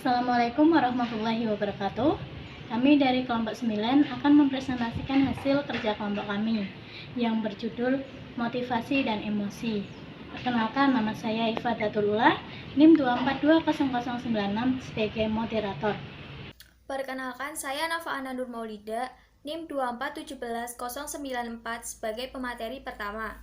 Assalamualaikum warahmatullahi wabarakatuh. Kami dari kelompok 9 akan mempresentasikan hasil kerja kelompok kami yang berjudul Motivasi dan Emosi. Perkenalkan, nama saya Ifadatul Ula, NIM 2420096 sebagai moderator. Perkenalkan, saya Nafa Anandur Maulida, NIM 2417094 sebagai pemateri pertama.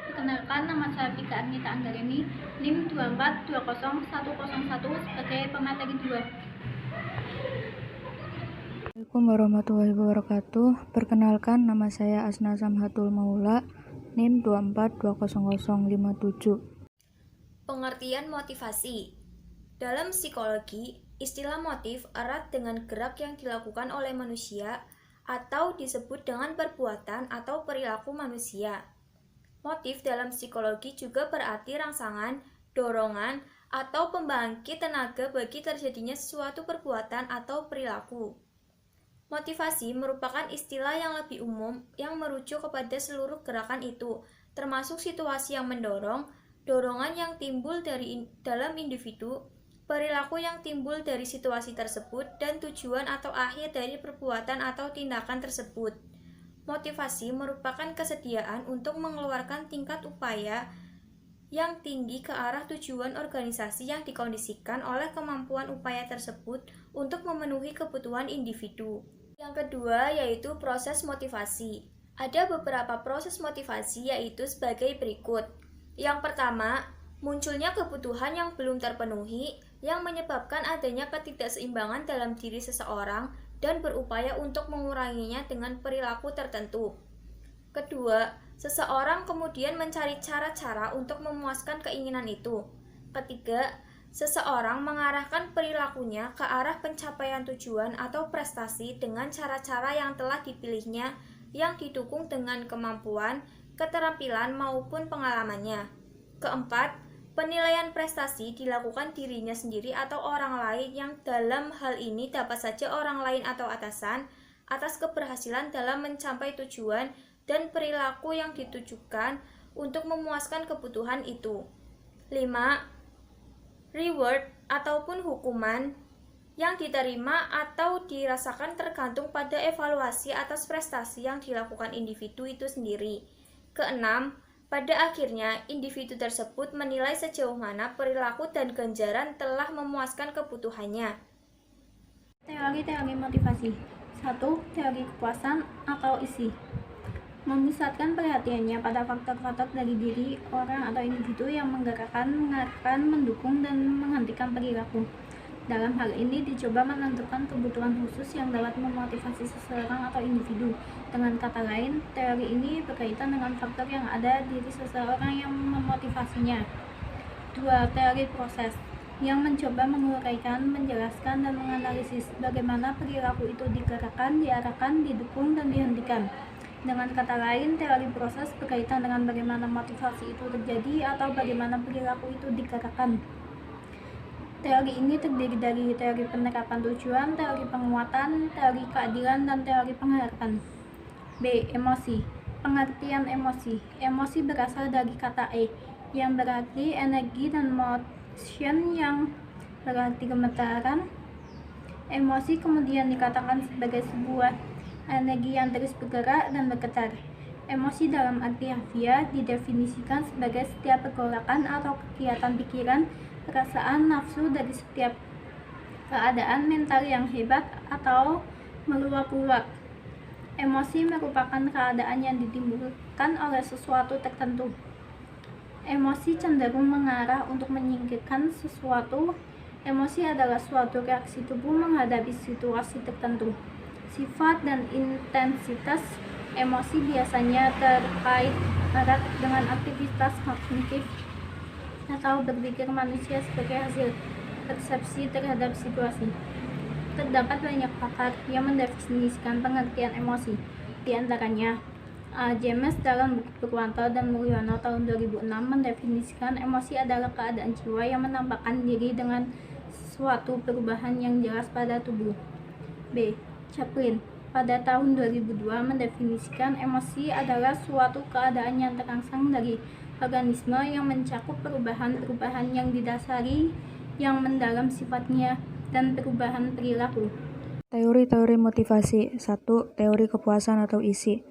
Perkenalkan, nama saya Vika Anita Anggarini, NIM 2420101 sebagai pemateri 2. Assalamualaikum warahmatullahi wabarakatuh. Perkenalkan, nama saya Asna Samhatul Maula, NIM 2420057. Pengertian motivasi. Dalam psikologi, istilah motif erat dengan gerak yang dilakukan oleh manusia atau disebut dengan perbuatan atau perilaku manusia. Motif dalam psikologi juga berarti rangsangan, dorongan, atau pembangkit tenaga bagi terjadinya suatu perbuatan atau perilaku. Motivasi merupakan istilah yang lebih umum yang merujuk kepada seluruh gerakan itu, termasuk situasi yang mendorong, dorongan yang timbul dalam individu, perilaku yang timbul dari situasi tersebut, dan tujuan atau akhir dari perbuatan atau tindakan tersebut. Motivasi merupakan kesediaan untuk mengeluarkan tingkat upaya yang tinggi ke arah tujuan organisasi yang dikondisikan oleh kemampuan upaya tersebut untuk memenuhi kebutuhan individu. Yang kedua yaitu proses motivasi. Ada beberapa proses motivasi yaitu sebagai berikut. Yang pertama, munculnya kebutuhan yang belum terpenuhi yang menyebabkan adanya ketidakseimbangan dalam diri seseorang dan berupaya untuk menguranginya dengan perilaku tertentu. Kedua, seseorang kemudian mencari cara-cara untuk memuaskan keinginan itu. Ketiga, seseorang mengarahkan perilakunya ke arah pencapaian tujuan atau prestasi dengan cara-cara yang telah dipilihnya yang didukung dengan kemampuan, keterampilan maupun pengalamannya. Keempat, penilaian prestasi dilakukan dirinya sendiri atau orang lain yang dalam hal ini dapat saja orang lain atau atasan atas keberhasilan dalam mencapai tujuan dan perilaku yang ditujukan untuk memuaskan kebutuhan itu. 5. Reward ataupun hukuman yang diterima atau dirasakan tergantung pada evaluasi atas prestasi yang dilakukan individu itu sendiri. Keenam, pada akhirnya individu tersebut menilai sejauh mana perilaku dan ganjaran telah memuaskan kebutuhannya. Teori-teori motivasi. 1. Teori kepuasan atau isi. Memusatkan perhatiannya pada faktor-faktor dari diri orang atau individu yang menggerakkan, mengarahkan, mendukung, dan menghentikan perilaku. Dalam hal ini dicoba menentukan kebutuhan khusus yang dapat memotivasi seseorang atau individu. Dengan kata lain, teori ini berkaitan dengan faktor yang ada di diri seseorang yang memotivasinya. 2. Teori proses yang mencoba menguraikan, menjelaskan, dan menganalisis bagaimana perilaku itu digerakkan, diarahkan, didukung, dan dihentikan. Dengan kata lain, teori proses berkaitan dengan bagaimana motivasi itu terjadi atau bagaimana perilaku itu digerakkan. Teori ini terdiri dari teori penerapan tujuan, teori penguatan, teori keadilan, dan teori pengharapan. B. Emosi. Pengertian emosi. Emosi berasal dari kata E, yang berarti energi, dan motion, yang berarti gemetaran. Emosi kemudian dikatakan sebagai sebuah energi yang terus bergerak dan bergetar. Emosi dalam arti harfiah didefinisikan sebagai setiap pergolakan atau kegiatan pikiran, perasaan, nafsu dari setiap keadaan mental yang hebat atau meluap-luap. Emosi merupakan keadaan yang ditimbulkan oleh sesuatu tertentu. Emosi cenderung mengarah untuk menyingkirkan sesuatu. Emosi adalah suatu reaksi tubuh menghadapi situasi tertentu. Sifat dan intensitas emosi biasanya terkait erat dengan aktivitas kognitif atau berpikir manusia sebagai hasil persepsi terhadap situasi. Terdapat banyak pakar yang mendefinisikan pengertian emosi. Di antaranya, James dalam buku Purwanto dan Mulyono tahun 2006 mendefinisikan emosi adalah keadaan jiwa yang menampakkan diri dengan suatu perubahan yang jelas pada tubuh. B. Chaplin pada tahun 2002 mendefinisikan emosi adalah suatu keadaan yang terangsang dari organisme yang mencakup perubahan-perubahan yang didasari yang mendalam sifatnya dan perubahan perilaku. Teori-teori motivasi. 1. Teori kepuasan atau isi.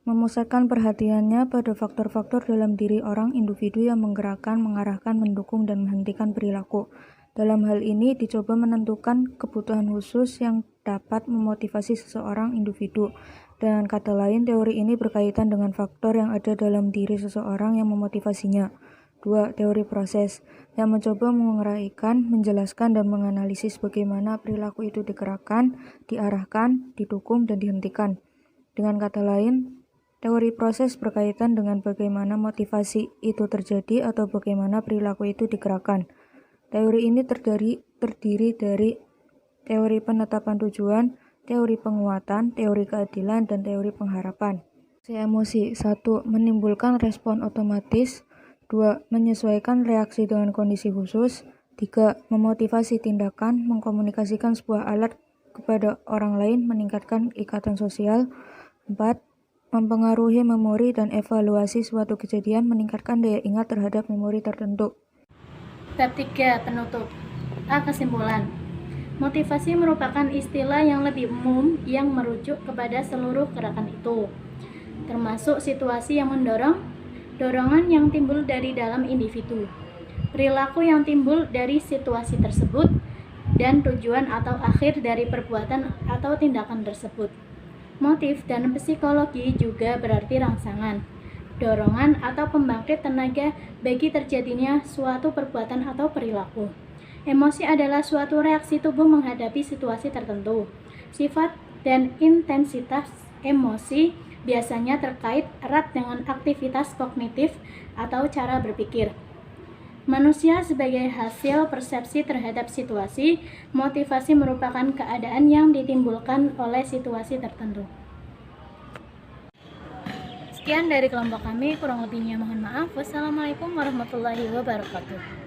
Memusatkan perhatiannya pada faktor-faktor dalam diri orang individu yang menggerakkan, mengarahkan, mendukung, dan menghentikan perilaku. Dalam hal ini dicoba menentukan kebutuhan khusus yang dapat memotivasi seseorang individu. Dengan kata lain, teori ini berkaitan dengan faktor yang ada dalam diri seseorang yang memotivasinya. 2. Teori proses, yang mencoba menguraikan, menjelaskan, dan menganalisis bagaimana perilaku itu digerakkan, diarahkan, didukung, dan dihentikan. Dengan kata lain, teori proses berkaitan dengan bagaimana motivasi itu terjadi atau bagaimana perilaku itu digerakkan. Teori ini terdiri dari teori penetapan tujuan, teori penguatan, teori keadilan, dan teori pengharapan. Emosi. 1. Menimbulkan respon otomatis. 2. Menyesuaikan reaksi dengan kondisi khusus. 3. Memotivasi tindakan, mengkomunikasikan sebuah alat kepada orang lain, meningkatkan ikatan sosial. 4. Mempengaruhi memori dan evaluasi suatu kejadian, meningkatkan daya ingat terhadap memori tertentu. Bab 3. Penutup. A. Kesimpulan. Motivasi merupakan istilah yang lebih umum yang merujuk kepada seluruh gerakan itu, termasuk situasi yang mendorong, dorongan yang timbul dari dalam individu, perilaku yang timbul dari situasi tersebut, dan tujuan atau akhir dari perbuatan atau tindakan tersebut. Motif dan psikologi juga berarti rangsangan, dorongan atau pembangkit tenaga bagi terjadinya suatu perbuatan atau perilaku. Emosi adalah suatu reaksi tubuh menghadapi situasi tertentu. Sifat dan intensitas emosi biasanya terkait erat dengan aktivitas kognitif atau cara berpikir manusia sebagai hasil persepsi terhadap situasi. Motivasi merupakan keadaan yang ditimbulkan oleh situasi tertentu. Sekian dari kelompok kami, kurang lebihnya mohon maaf. Wassalamualaikum warahmatullahi wabarakatuh.